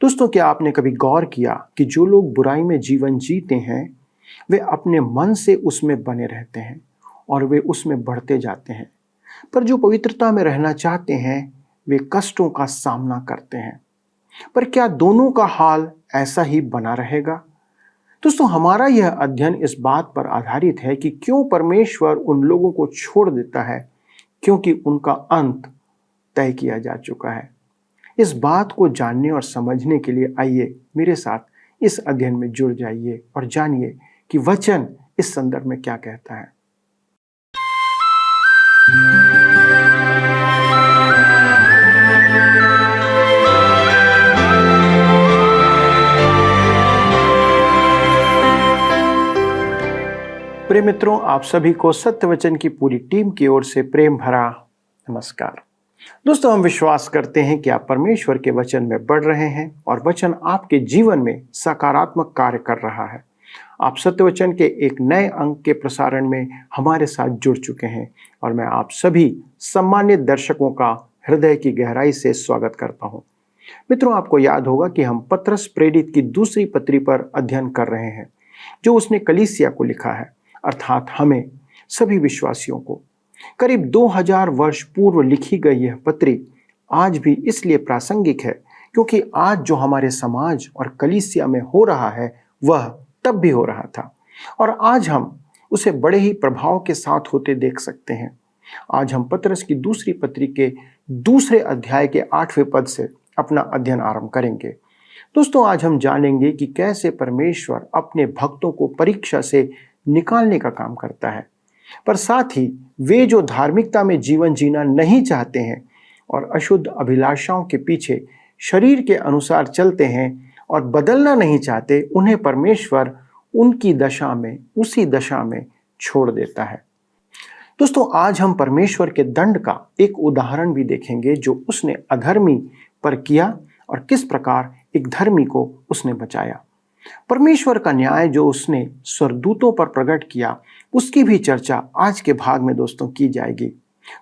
दोस्तों, क्या आपने कभी गौर किया कि जो लोग बुराई में जीवन जीते हैं वे अपने मन से उसमें बने रहते हैं और वे उसमें बढ़ते जाते हैं, पर जो पवित्रता में रहना चाहते हैं वे कष्टों का सामना करते हैं। पर क्या दोनों का हाल ऐसा ही बना रहेगा? दोस्तों, हमारा यह अध्ययन इस बात पर आधारित है कि क्यों परमेश्वर उन लोगों को छोड़ देता है, क्योंकि उनका अंत तय किया जा चुका है। इस बात को जानने और समझने के लिए आइए मेरे साथ इस अध्ययन में जुड़ जाइए और जानिए कि वचन इस संदर्भ में क्या कहता है। प्रिय मित्रों, आप सभी को सत्य वचन की पूरी टीम की ओर से प्रेम भरा नमस्कार। दोस्तों, हम विश्वास करते हैं कि आप परमेश्वर के वचन में बढ़ रहे हैं और वचन आपके जीवन में सकारात्मक कार्य कर रहा है। आप सत्य वचन के एक नए अंक के प्रसारण में हमारे साथ जुड़ चुके हैं और मैं आप सभी सम्मानित दर्शकों का हृदय की गहराई से स्वागत करता हूं। मित्रों, आपको याद होगा कि हम पत्रस प्रेरित की दूसरी पत्री पर अध्ययन कर रहे हैं, जो उसने कलीसिया को लिखा है, अर्थात हमें सभी विश्वासियों को। करीब 2000 वर्ष पूर्व लिखी गई यह पत्री आज भी इसलिए प्रासंगिक है क्योंकि आज जो हमारे समाज और कलीसिया में हो रहा है वह तब भी हो रहा था और आज हम उसे बड़े ही प्रभाव के साथ होते देख सकते हैं। आज हम पत्रस की दूसरी पत्री के दूसरे अध्याय के 8वें पद से अपना अध्ययन आरंभ करेंगे। दोस्तों, आज हम जानेंगे कि कैसे परमेश्वर अपने भक्तों को परीक्षा से निकालने का काम करता है, पर साथ ही वे जो धार्मिकता में जीवन जीना नहीं चाहते हैं और अशुद्ध अभिलाषाओं के पीछे शरीर के अनुसार चलते हैं और बदलना नहीं चाहते, उन्हें परमेश्वर उनकी दशा में, उसी दशा में छोड़ देता है। दोस्तों, आज हम परमेश्वर के दंड का एक उदाहरण भी देखेंगे जो उसने अधर्मी पर किया और किस प्रकार एक धर्मी को उसने बचाया। परमेश्वर का न्याय जो उसने स्वर्गदूतों पर प्रकट किया, उसकी भी चर्चा आज के भाग में दोस्तों की जाएगी।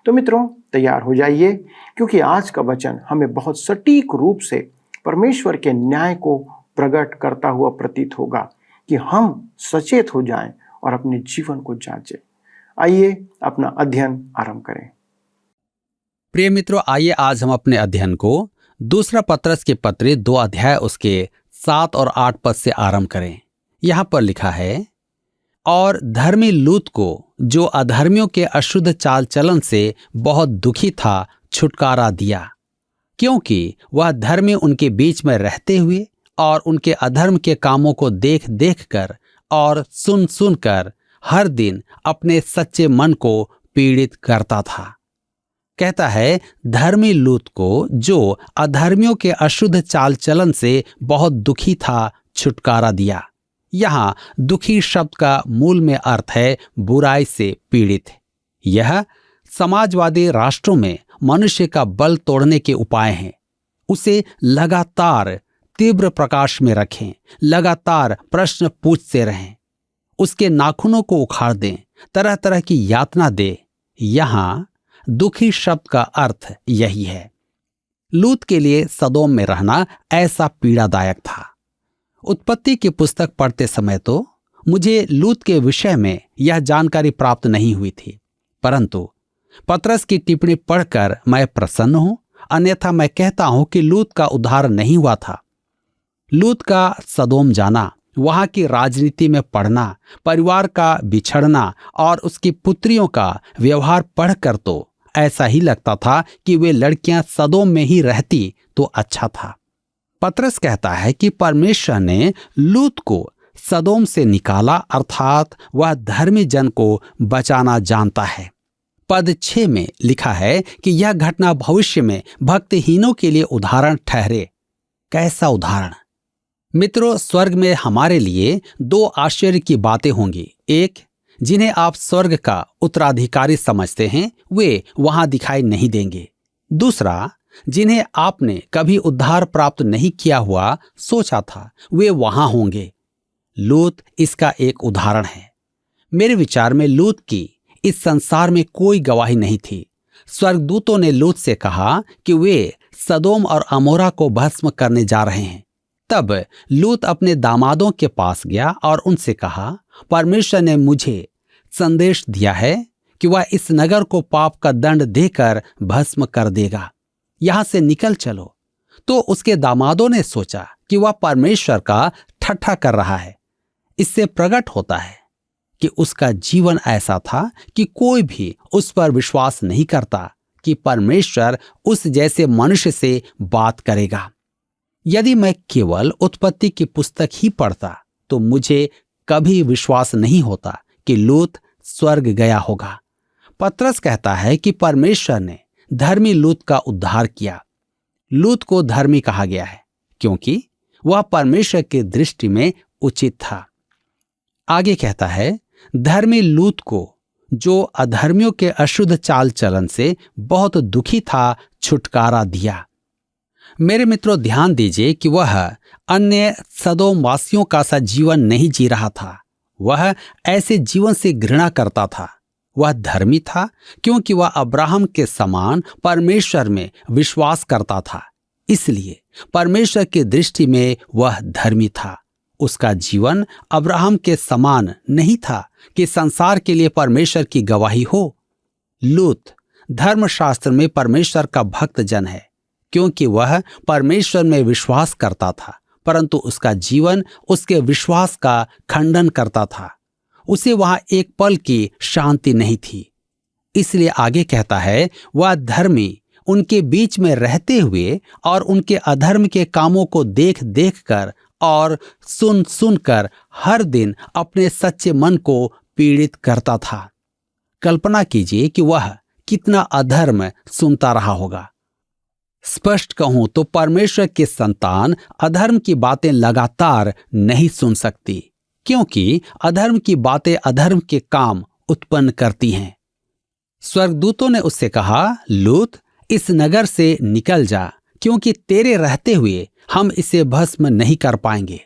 तो मित्रों, तैयार हो जाइए क्योंकि आज का वचन हमें बहुत सटीक रूप से परमेश्वर के न्याय को प्रकट करता हुआ प्रतीत होगा कि हम सचेत हो जाएं और अपने जीवन को जांचें। आइए अपना अध्ययन आरंभ करें। प्रिय मित्रों, आइए आज हम अपने अध्ययन को दूसरा पत्रस के पत्र 2 अध्याय उसके 7 और 8 पद से आरंभ करें। यहाँ पर लिखा है, और धर्मी लूत को जो अधर्मियों के अशुद्ध चाल चलन से बहुत दुखी था छुटकारा दिया, क्योंकि वह धर्मी उनके बीच में रहते हुए और उनके अधर्म के कामों को देख देख कर और सुन सुन कर हर दिन अपने सच्चे मन को पीड़ित करता था। कहता है, धर्मी लूत को जो अधर्मियों के अशुद्ध चाल चलन से बहुत दुखी था छुटकारा दिया। यहाँ दुखी शब्द का मूल में अर्थ है बुराई से पीड़ित। यह समाजवादी राष्ट्रों में मनुष्य का बल तोड़ने के उपाय हैं। उसे लगातार तीव्र प्रकाश में रखें, लगातार प्रश्न पूछते रहें, उसके नाखूनों को उखाड़ दें, तरह तरह की यातना दे। यहाँ दुखी शब्द का अर्थ यही है। लूत के लिए सदोम में रहना ऐसा पीड़ादायक था। उत्पत्ति की पुस्तक पढ़ते समय तो मुझे लूत के विषय में यह जानकारी प्राप्त नहीं हुई थी, परंतु पत्रस की टिप्पणी पढ़कर मैं प्रसन्न हूं। अन्यथा मैं कहता हूं कि लूत का उद्धार नहीं हुआ था। लूत का सदोम जाना, वहां की राजनीति में पढ़ना, परिवार का बिछड़ना और उसकी पुत्रियों का व्यवहार पढ़कर तो ऐसा ही लगता था कि वे लड़कियां सदोम में ही रहती तो अच्छा था। पत्रस कहता है कि परमेश्वर ने लूत को सदोम से निकाला, अर्थात वह धर्मी जन को बचाना जानता है। पद 6 में लिखा है कि यह घटना भविष्य में भक्तिहीनों के लिए उदाहरण ठहरे। कैसा उदाहरण? मित्रों, स्वर्ग में हमारे लिए 2 आश्चर्य की बातें होंगी। एक, जिन्हें आप स्वर्ग का उत्तराधिकारी समझते हैं, वे वहां दिखाई नहीं देंगे। दूसरा, जिन्हें आपने कभी उद्धार प्राप्त नहीं किया हुआ सोचा था, वे वहां होंगे। लूत इसका एक उदाहरण है। मेरे विचार में लूत की इस संसार में कोई गवाही नहीं थी। स्वर्गदूतों ने लूत से कहा कि वे सदोम और अमोरा को भस्म करने जा रहे हैं, तब लूत अपने दामादों के पास गया और उनसे कहा, परमेश्वर ने मुझे संदेश दिया है कि वह इस नगर को पाप का दंड देकर भस्म कर देगा। यहां से निकल चलो। तो उसके दामादों ने सोचा कि वह परमेश्वर का ठट्ठा कर रहा है। इससे प्रकट होता है कि उसका जीवन ऐसा था कि कोई भी उस पर विश्वास नहीं करता कि परमेश्वर उस जैसे मनुष्य से बात करेगा। यदि मैं केवल उत्पत्ति की पुस्तक ही पढ़ता तो मुझे कभी विश्वास नहीं होता कि लूत स्वर्ग गया होगा। पतरस कहता है कि परमेश्वर ने धर्मी लूत का उद्धार किया। लूत को धर्मी कहा गया है क्योंकि वह परमेश्वर की दृष्टि में उचित था। आगे कहता है, धर्मी लूत को जो अधर्मियों के अशुद्ध चाल चलन से बहुत दुखी था, छुटकारा दिया। मेरे मित्रों, ध्यान दीजिए कि वह अन्य सदोम वासियों का सा जीवन नहीं जी रहा था। वह ऐसे जीवन से घृणा करता था। वह धर्मी था क्योंकि वह अब्राहम के समान परमेश्वर में विश्वास करता था। इसलिए परमेश्वर की दृष्टि में वह धर्मी था। उसका जीवन अब्राहम के समान नहीं था कि संसार के लिए परमेश्वर की गवाही हो। लूत धर्मशास्त्र में परमेश्वर का भक्त जन है क्योंकि वह परमेश्वर में विश्वास करता था, परंतु उसका जीवन उसके विश्वास का खंडन करता था। उसे वहां एक पल की शांति नहीं थी। इसलिए आगे कहता है, वह धर्मी उनके बीच में रहते हुए और उनके अधर्म के कामों को देख देख कर और सुन सुनकर हर दिन अपने सच्चे मन को पीड़ित करता था। कल्पना कीजिए कि वह कितना अधर्म सुनता रहा होगा। स्पष्ट कहूं तो परमेश्वर के संतान अधर्म की बातें लगातार नहीं सुन सकती, क्योंकि अधर्म की बातें अधर्म के काम उत्पन्न करती हैं। स्वर्गदूतों ने उससे कहा, लूत, इस नगर से निकल जा, क्योंकि तेरे रहते हुए हम इसे भस्म नहीं कर पाएंगे।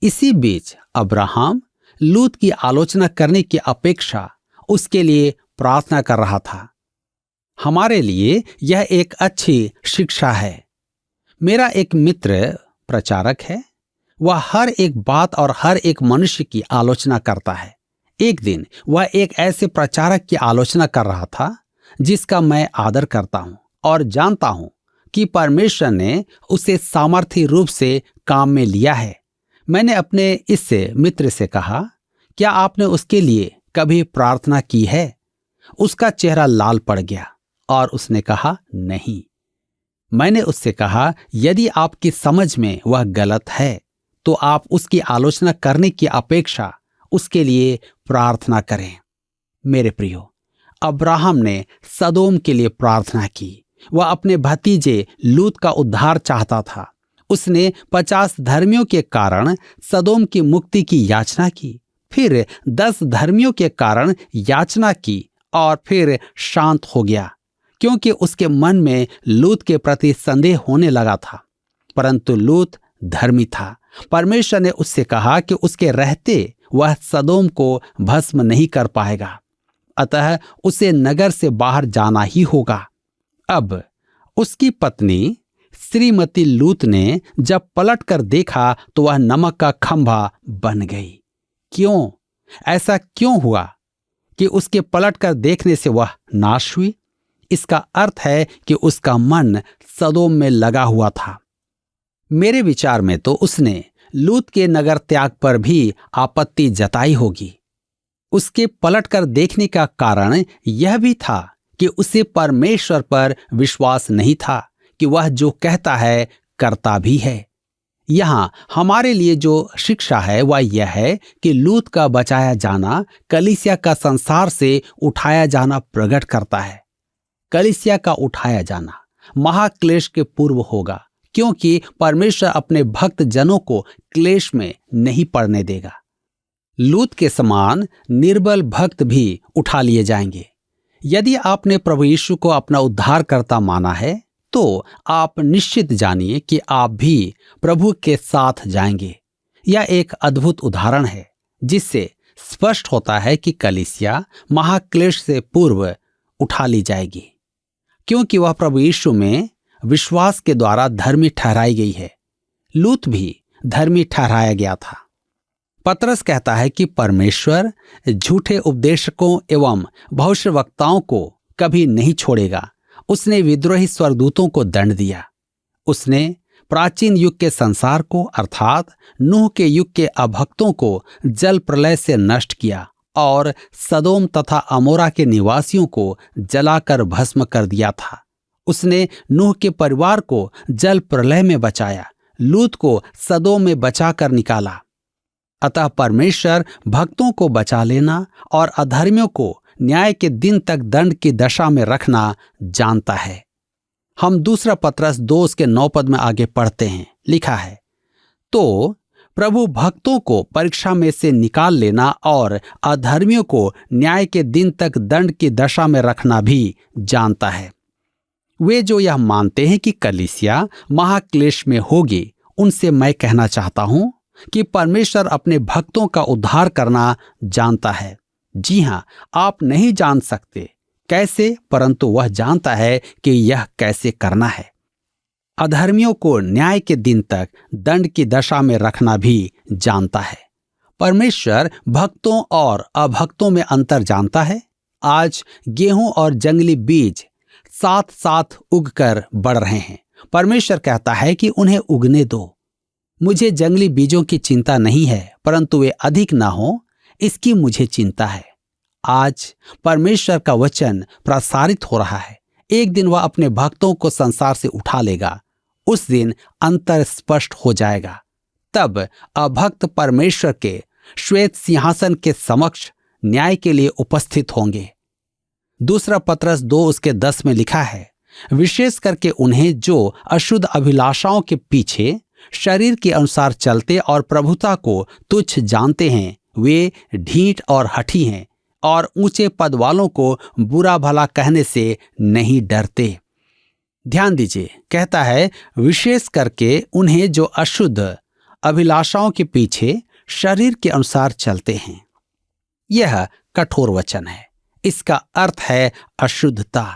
इसी बीच अब्राहम लूत की आलोचना करने की अपेक्षा उसके लिए प्रार्थना कर रहा था। हमारे लिए यह एक अच्छी शिक्षा है। मेरा एक मित्र प्रचारक है। वह हर एक बात और हर एक मनुष्य की आलोचना करता है। एक दिन वह एक ऐसे प्रचारक की आलोचना कर रहा था जिसका मैं आदर करता हूं और जानता हूं कि परमेश्वर ने उसे सामर्थ्य रूप से काम में लिया है। मैंने अपने इस मित्र से कहा, क्या आपने उसके लिए कभी प्रार्थना की है? उसका चेहरा लाल पड़ गया और उसने कहा, नहीं। मैंने उससे कहा, यदि आपकी समझ में वह गलत है तो आप उसकी आलोचना करने की अपेक्षा उसके लिए प्रार्थना करें। मेरे प्रियो, अब्राहम ने सदोम के लिए प्रार्थना की। वह अपने भतीजे लूत का उद्धार चाहता था। उसने 50 धर्मियों के कारण सदोम की मुक्ति की याचना की, फिर 10 धर्मियों के कारण याचना की और फिर शांत हो गया, क्योंकि उसके मन में लूत के प्रति संदेह होने लगा था। परंतु लूत धर्मी था। परमेश्वर ने उससे कहा कि उसके रहते वह सदोम को भस्म नहीं कर पाएगा, अतः उसे नगर से बाहर जाना ही होगा। अब उसकी पत्नी श्रीमती लूत ने जब पलट कर देखा तो वह नमक का खंभा बन गई। क्यों? ऐसा क्यों हुआ कि उसके पलट कर देखने से वह नाश हुई? इसका अर्थ है कि उसका मन सदोम में लगा हुआ था। मेरे विचार में तो उसने लूत के नगर त्याग पर भी आपत्ति जताई होगी। उसके पलट कर देखने का कारण यह भी था कि उसे परमेश्वर पर विश्वास नहीं था कि वह जो कहता है करता भी है। यहां हमारे लिए जो शिक्षा है वह यह है कि लूत का बचाया जाना कलीसिया का संसार से उठाया जाना प्रकट करता है। कलीसिया का उठाया जाना महाक्लेश के पूर्व होगा, क्योंकि परमेश्वर अपने भक्त जनों को क्लेश में नहीं पड़ने देगा। लूत के समान निर्बल भक्त भी उठा लिए जाएंगे। यदि आपने प्रभु यीशु को अपना उद्धारकर्ता माना है तो आप निश्चित जानिए कि आप भी प्रभु के साथ जाएंगे। यह एक अद्भुत उदाहरण है जिससे स्पष्ट होता है कि कलीसिया महाक्लेश से पूर्व उठा ली जाएगी, क्योंकि वह प्रभु यीशु में विश्वास के द्वारा धर्मी ठहराई गई है। लूत भी धर्मी ठहराया गया था। पतरस कहता है कि परमेश्वर झूठे उपदेशकों एवं भविष्यवक्ताओं को कभी नहीं छोड़ेगा। उसने विद्रोही स्वर्गदूतों को दंड दिया। उसने प्राचीन युग के संसार को अर्थात नूह के युग के अभक्तों को जल प्रलय से नष्ट किया और सदोम तथा अमोरा के निवासियों को जलाकर भस्म कर दिया था। उसने नूह के परिवार को जल प्रलय में बचाया, लूत को सदोम में बचाकर निकाला। अतः परमेश्वर भक्तों को बचा लेना और अधर्मियों को न्याय के दिन तक दंड की दशा में रखना जानता है। हम दूसरा पत्रस 2:9 में आगे पढ़ते हैं। लिखा है, तो प्रभु भक्तों को परीक्षा में से निकाल लेना और अधर्मियों को न्याय के दिन तक दंड की दशा में रखना भी जानता है। वे जो यह मानते हैं कि कलीसिया महाक्लेश में होगी, उनसे मैं कहना चाहता हूं कि परमेश्वर अपने भक्तों का उद्धार करना जानता है। जी हां, आप नहीं जान सकते कैसे, परंतु वह जानता है कि यह कैसे करना है। अधर्मियों को न्याय के दिन तक दंड की दशा में रखना भी जानता है। परमेश्वर भक्तों और अभक्तों में अंतर जानता है। आज गेहूं और जंगली बीज साथ साथ उगकर बढ़ रहे हैं। परमेश्वर कहता है कि उन्हें उगने दो। मुझे जंगली बीजों की चिंता नहीं है, परंतु वे अधिक ना हो, इसकी मुझे चिंता है। आज परमेश्वर का वचन प्रसारित हो रहा है। एक दिन वह अपने भक्तों को संसार से उठा लेगा। उस दिन अंतर स्पष्ट हो जाएगा। तब अभक्त परमेश्वर के श्वेत सिंहासन के समक्ष न्याय के लिए उपस्थित होंगे। दूसरा पत्रस 2:10 में लिखा है, विशेष करके उन्हें जो अशुद्ध अभिलाषाओं के पीछे शरीर के अनुसार चलते और प्रभुता को तुच्छ जानते हैं, वे ढीठ और हठी हैं और ऊंचे पद वालों को बुरा भला कहने से नहीं डरते। ध्यान दीजिए, कहता है विशेष करके उन्हें जो अशुद्ध अभिलाषाओं के पीछे शरीर के अनुसार चलते हैं। यह कठोर वचन है। इसका अर्थ है अशुद्धता।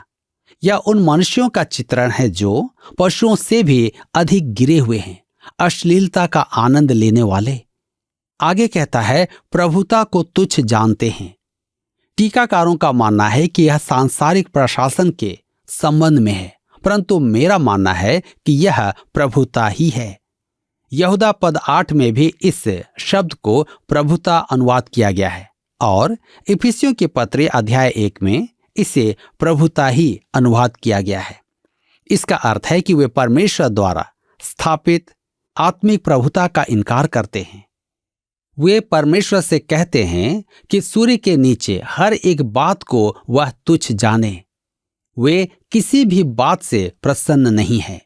यह उन मनुष्यों का चित्रण है जो पशुओं से भी अधिक गिरे हुए हैं, अश्लीलता का आनंद लेने वाले। आगे कहता है प्रभुता को तुच्छ जानते हैं। टीकाकारों का मानना है कि यह सांसारिक प्रशासन के संबंध में है, परंतु मेरा मानना है कि यह प्रभुता ही है। यहूदा पद 8 में भी इस शब्द को प्रभुता अनुवाद किया गया है और इफिसियों के पत्र अध्याय 1 में इसे प्रभुता ही अनुवाद किया गया है। इसका अर्थ है कि वे परमेश्वर द्वारा स्थापित आत्मिक प्रभुता का इनकार करते हैं। वे परमेश्वर से कहते हैं कि सूर्य के नीचे हर एक बात को वह तुच्छ जाने। वे किसी भी बात से प्रसन्न नहीं है।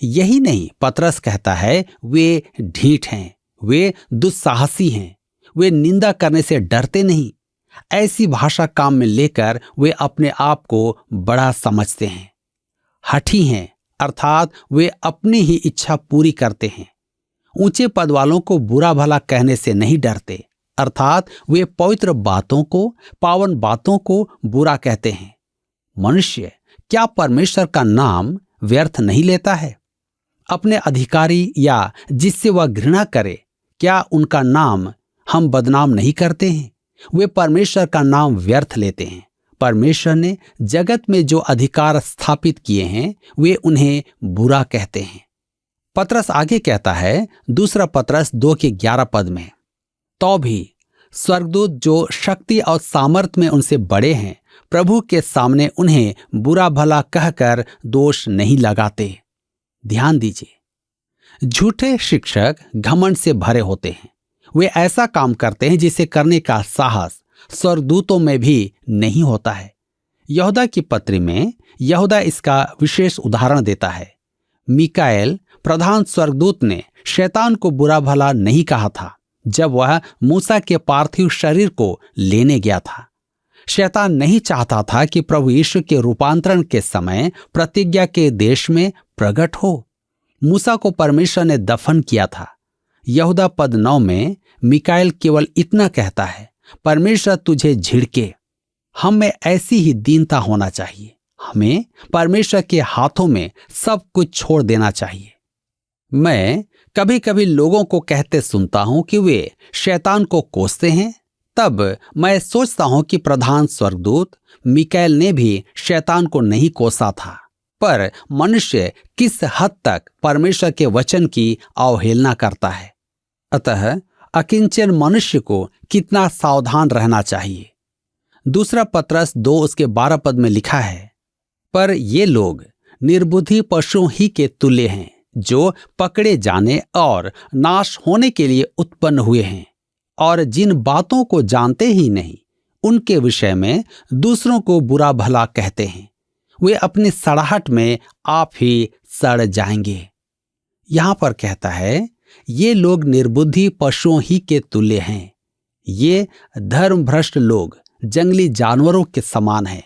यही नहीं, पतरस कहता है वे ढीठ हैं, वे दुस्साहसी हैं, वे निंदा करने से डरते नहीं। ऐसी भाषा काम में लेकर वे अपने आप को बड़ा समझते हैं। हठी हैं, अर्थात वे अपनी ही इच्छा पूरी करते हैं। ऊंचे पद वालों को बुरा भला कहने से नहीं डरते, अर्थात वे पवित्र बातों को, पावन बातों को बुरा कहते हैं। मनुष्य क्या परमेश्वर का नाम व्यर्थ नहीं लेता है? अपने अधिकारी या जिससे वह घृणा करे, क्या उनका नाम हम बदनाम नहीं करते हैं? वे परमेश्वर का नाम व्यर्थ लेते हैं। परमेश्वर ने जगत में जो अधिकार स्थापित किए हैं, वे उन्हें बुरा कहते हैं। पतरस आगे कहता है, दूसरा पतरस 2:11 में, तो भी स्वर्गदूत जो शक्ति और सामर्थ्य में उनसे बड़े हैं, प्रभु के सामने उन्हें बुरा भला कहकर दोष नहीं लगाते। ध्यान दीजिए, झूठे शिक्षक घमंड से भरे होते हैं। वे ऐसा काम करते हैं जिसे करने का साहस स्वर्गदूतों में भी नहीं होता है। यहूदा की पत्री में यहूदा इसका विशेष उदाहरण देता है। मिकाएल प्रधान स्वर्गदूत ने शैतान को बुरा भला नहीं कहा था जब वह मूसा के पार्थिव शरीर को लेने गया था। शैतान नहीं चाहता था कि प्रभु यीशु के रूपांतरण के समय प्रतिज्ञा के देश में प्रकट हो। मूसा को परमेश्वर ने दफन किया था। यहूदा पद 9 में मिकाएल केवल इतना कहता है, परमेश्वर तुझे झिड़के। हम में ऐसी ही दीनता होना चाहिए। हमें परमेश्वर के हाथों में सब कुछ छोड़ देना चाहिए। मैं कभी कभी लोगों को कहते सुनता हूं कि वे शैतान को कोसते हैं। तब मैं सोचता हूं कि प्रधान स्वर्गदूत मिकाएल ने भी शैतान को नहीं कोसा था। पर मनुष्य किस हद तक परमेश्वर के वचन की अवहेलना करता है। अतः अकिंचन मनुष्य को कितना सावधान रहना चाहिए। दूसरा पत्रस 2 उसके 12 पद में लिखा है, पर ये लोग निर्बुद्धि पशुओं ही के तुल्य हैं, जो पकड़े जाने और नाश होने के लिए उत्पन्न हुए हैं, और जिन बातों को जानते ही नहीं उनके विषय में दूसरों को बुरा भला कहते हैं, वे अपनी सड़ाहट में आप ही सड़ जाएंगे। यहां पर कहता है ये लोग निर्बुद्धि पशुओं ही के तुल्य हैं। ये धर्मभ्रष्ट लोग जंगली जानवरों के समान हैं।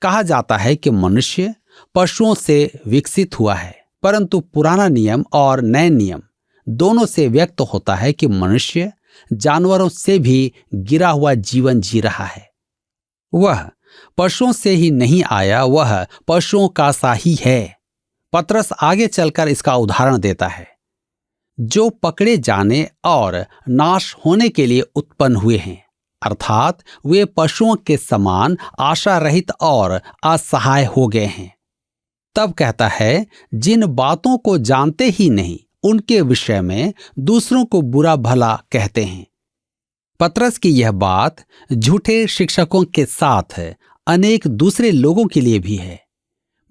कहा जाता है कि मनुष्य पशुओं से विकसित हुआ है, परंतु पुराना नियम और नए नियम दोनों से व्यक्त होता है कि मनुष्य जानवरों से भी गिरा हुआ जीवन जी रहा है। वह पशुओं से ही नहीं आया, वह पशुओं का सा ही है। पत्रस आगे चलकर इसका उदाहरण देता है, जो पकड़े जाने और नाश होने के लिए उत्पन्न हुए हैं, अर्थात वे पशुओं के समान आशा रहित और असहाय हो गए हैं। तब कहता है जिन बातों को जानते ही नहीं उनके विषय में दूसरों को बुरा भला कहते हैं। पत्रस की यह बात झूठे शिक्षकों के साथ अनेक दूसरे लोगों के लिए भी है।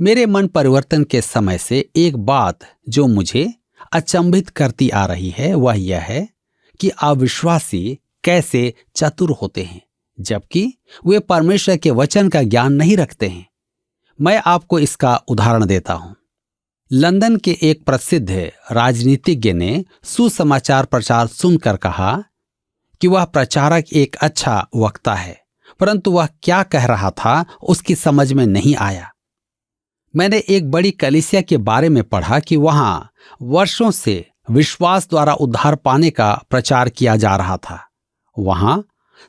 मेरे मन परिवर्तन के समय से एक बात जो मुझे अचंभित करती आ रही है वह यह है कि अविश्वासी कैसे चतुर होते हैं, जबकि वे परमेश्वर के वचन का ज्ञान नहीं रखते हैं। मैं आपको इसका उदाहरण देता हूं। लंदन के एक प्रसिद्ध राजनीतिज्ञ ने सुसमाचार प्रचार सुनकर कहा कि वह प्रचारक एक अच्छा वक्ता है, परंतु वह क्या कह रहा था उसकी समझ में नहीं आया। मैंने एक बड़ी कलीसिया के बारे में पढ़ा कि वहां वर्षों से विश्वास द्वारा उद्धार पाने का प्रचार किया जा रहा था। वहां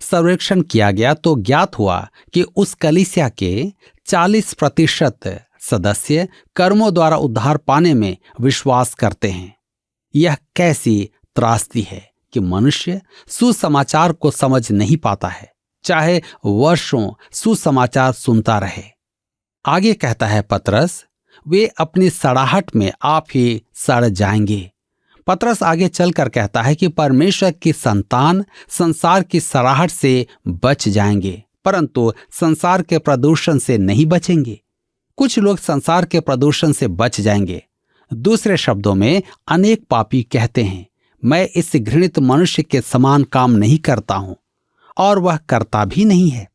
सर्वेक्षण किया गया तो ज्ञात हुआ कि उस कलीसिया के 40% सदस्य कर्मों द्वारा उद्धार पाने में विश्वास करते हैं। यह कैसी त्रासदी है कि मनुष्य सुसमाचार को समझ नहीं पाता है, चाहे वर्षों सुसमाचार सुनता रहे। आगे कहता है पत्रस, वे अपनी सड़ाहट में आप ही सड़ जाएंगे। पत्रस आगे चलकर कहता है कि परमेश्वर की संतान संसार की सड़ाहट से बच जाएंगे, परंतु संसार के प्रदूषण से नहीं बचेंगे। कुछ लोग संसार के प्रदूषण से बच जाएंगे। दूसरे शब्दों में अनेक पापी कहते हैं, मैं इस घृणित मनुष्य के समान काम नहीं करता हूं, और वह करता भी नहीं है।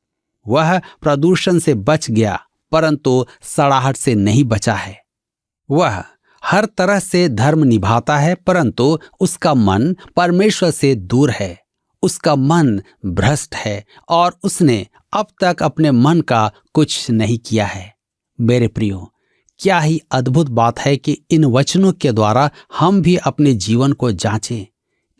वह प्रदूषण से बच गया, परंतु सड़ाहट से नहीं बचा है। वह हर तरह से धर्म निभाता है, परंतु उसका मन परमेश्वर से दूर है। उसका मन भ्रष्ट है और उसने अब तक अपने मन का कुछ नहीं किया है। मेरे प्रियो, क्या ही अद्भुत बात है कि इन वचनों के द्वारा हम भी अपने जीवन को जांचें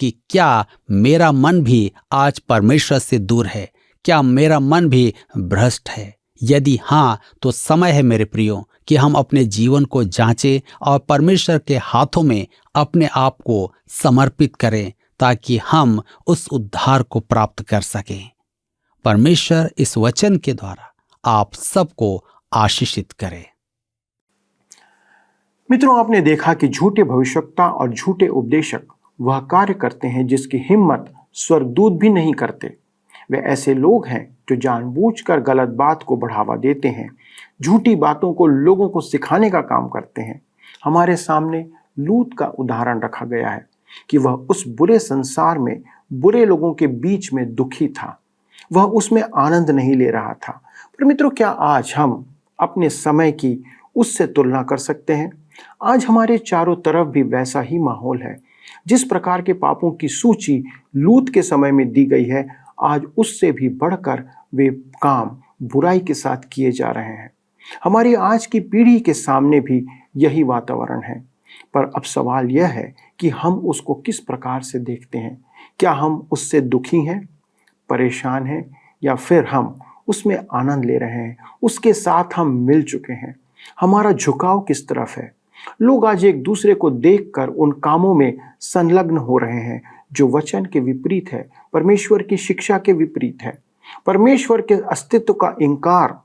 कि क्या मेरा मन भी आज परमेश्वर से दूर है, क्या मेरा मन भी भ्रष्ट है। यदि हाँ, तो समय है मेरे प्रियो कि हम अपने जीवन को जांचें और परमेश्वर के हाथों में अपने आप को समर्पित करें, ताकि हम उस उद्धार को प्राप्त कर सकें। परमेश्वर इस वचन के द्वारा आप सबको आशीषित करे। मित्रों, आपने देखा कि झूठे भविष्यवक्ता और झूठे उपदेशक वह कार्य करते हैं जिसकी हिम्मत स्वर्गदूत भी नहीं करते। वे ऐसे लोग हैं जो जानबूझकर गलत बात को बढ़ावा देते हैं, झूठी बातों को लोगों को सिखाने का काम करते हैं। हमारे सामने लूत का उदाहरण रखा गया है कि वह उस बुरे संसार में बुरे लोगों के बीच में दुखी था, वह उसमें आनंद नहीं ले रहा था। पर मित्रों, क्या आज हम अपने समय की उससे तुलना कर सकते हैं? आज हमारे चारों तरफ भी वैसा ही माहौल है। जिस प्रकार के पापों की सूची लूत के समय में दी गई है, आज उससे भी बढ़कर वे काम बुराई के साथ किए जा रहे हैं। हमारी आज की पीढ़ी के सामने भी यही वातावरण है। पर अब सवाल यह है कि हम उसको किस प्रकार से देखते हैं। क्या हम उससे दुखी हैं, परेशान हैं, या फिर हम उसमें आनंद ले रहे हैं, उसके साथ हम मिल चुके हैं? हमारा झुकाव किस तरफ है? लोग आज एक दूसरे को देखकर उन कामों में संलग्न हो रहे हैं जो वचन के विपरीत है, परमेश्वर की शिक्षा के विपरीत है। परमेश्वर के अस्तित्व का इंकार,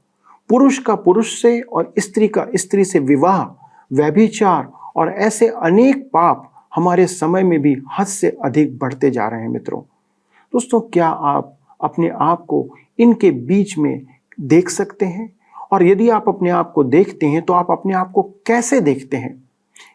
पुरुष का पुरुष से और स्त्री का स्त्री से विवाह, व्यभिचार और ऐसे अनेक पाप हमारे समय में भी हद से अधिक बढ़ते जा रहे हैं। मित्रों, दोस्तों, क्या आप अपने आप को इनके बीच में देख सकते हैं? और यदि आप अपने आप को देखते हैं तो आप अपने आप को कैसे देखते हैं?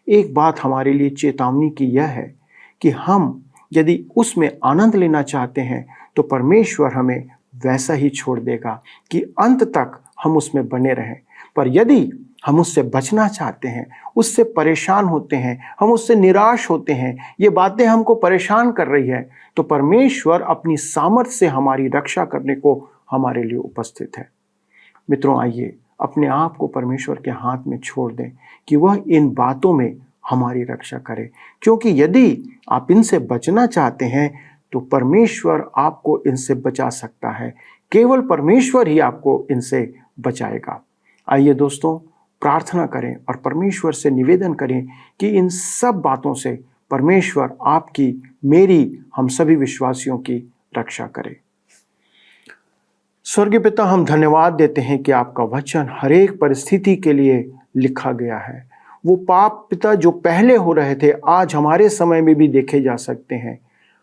एक बात हमारे लिए चेतावनी की यह है कि हम यदि उसमें आनंद लेना चाहते हैं तो परमेश्वर हमें वैसा ही छोड़ देगा कि अंत तक हम उसमें बने रहें। पर यदि हम उससे बचना चाहते हैं, उससे परेशान होते हैं, हम उससे निराश होते हैं, ये बातें हमको परेशान कर रही है, तो परमेश्वर अपनी सामर्थ्य से हमारी रक्षा करने को हमारे लिए उपस्थित है। मित्रों, आइए अपने आप को परमेश्वर के हाथ में छोड़ दें कि वह इन बातों में हमारी रक्षा करे, क्योंकि यदि आप इनसे बचना चाहते हैं तो परमेश्वर आपको इनसे बचा सकता है। केवल परमेश्वर ही आपको इनसे बचाएगा। आइए दोस्तों, प्रार्थना करें और परमेश्वर से निवेदन करें कि इन सब बातों से परमेश्वर आपकी, मेरी, हम सभी विश्वासियों की रक्षा करे। स्वर्गीय पिता, हम धन्यवाद देते हैं कि आपका वचन हर एक परिस्थिति के लिए लिखा गया है। वो पाप पिता जो पहले हो रहे थे आज हमारे समय में भी देखे जा सकते हैं।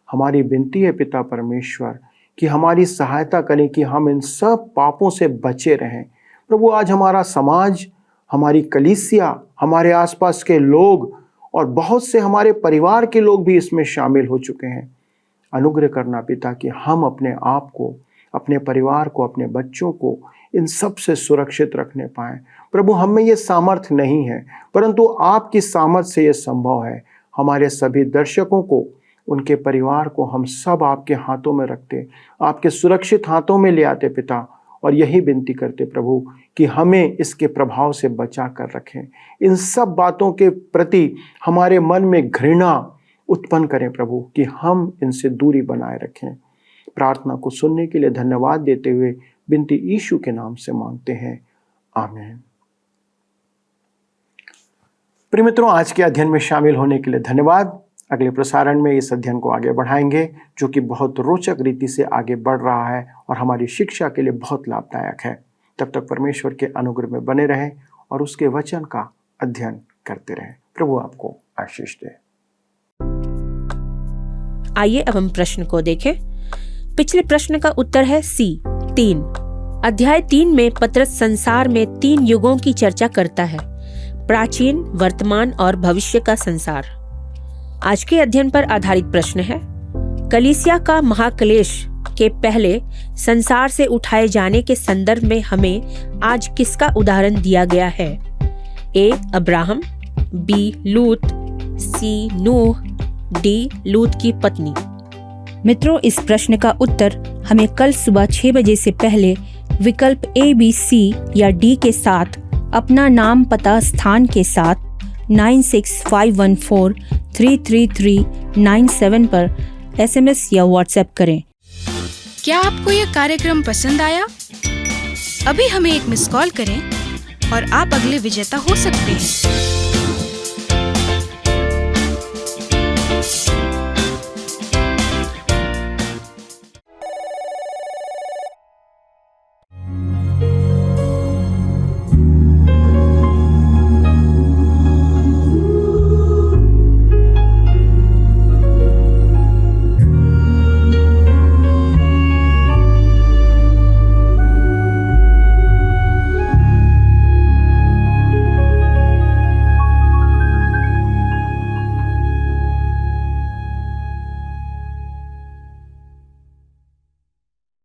हमारी विनती है पिता परमेश्वर कि हमारी सहायता करें कि हम इन सब पापों से बचे रहें। प्रभु, आज हमारा समाज, हमारी कलीसिया, हमारे आसपास के लोग और बहुत से हमारे परिवार के लोग भी इसमें शामिल हो चुके हैं। अनुग्रह करना पिता कि हम अपने आप को, अपने परिवार को, अपने बच्चों को इन सब से सुरक्षित रखने पाएं। प्रभु, हमें ये सामर्थ्य नहीं है, परंतु आपकी सामर्थ्य से ये संभव है। हमारे सभी दर्शकों को, उनके परिवार को हम सब आपके हाथों में रखते, आपके सुरक्षित हाथों में ले आते पिता, और यही विनती करते प्रभु कि हमें इसके प्रभाव से बचा कर रखें। इन सब बातों के प्रति हमारे मन में घृणा उत्पन्न करें प्रभु, कि हम इनसे दूरी बनाए रखें। प्रार्थना को सुनने के लिए धन्यवाद देते हुए विनती यीशु के नाम से मांगते हैं, आमीन। प्रिय मित्रों, आज के अध्ययन में शामिल होने के लिए धन्यवाद। अगले प्रसारण में इस अध्ययन को आगे बढ़ाएंगे, जो कि बहुत रोचक रीति से आगे बढ़ रहा है और हमारी शिक्षा के लिए बहुत लाभदायक है। तब तक परमेश्वर के अनुग्रह में बने रहें और उसके वचन का अध्ययन करते रहें। प्रभु आपको आशीष दे। आइए अब हम प्रश्न को देखें। पिछले प्रश्न का उत्तर है C 3। अध्याय 3 में पतरस संसार में 3 युगों की चर्चा करता है, प्राचीन, वर्तमान और भविष्य का संसार। आज के अध्ययन पर आधारित प्रश्न है, कलीसिया का महाक्लेश के पहले संसार से उठाए जाने के संदर्भ में हमें आज किसका उदाहरण दिया गया है? A अब्राहम, B लूत, C नूह, D लूत की पत्नी। मित्रों, इस प्रश्न का उत्तर हमें कल सुबह 6 बजे से पहले विकल्प A, B, C या D के साथ अपना नाम, पता, स्थान के साथ 9651433397 पर SMS या WhatsApp करें। क्या आपको यह कार्यक्रम पसंद आया? अभी हमें एक मिस कॉल करें और आप अगले विजेता हो सकते हैं।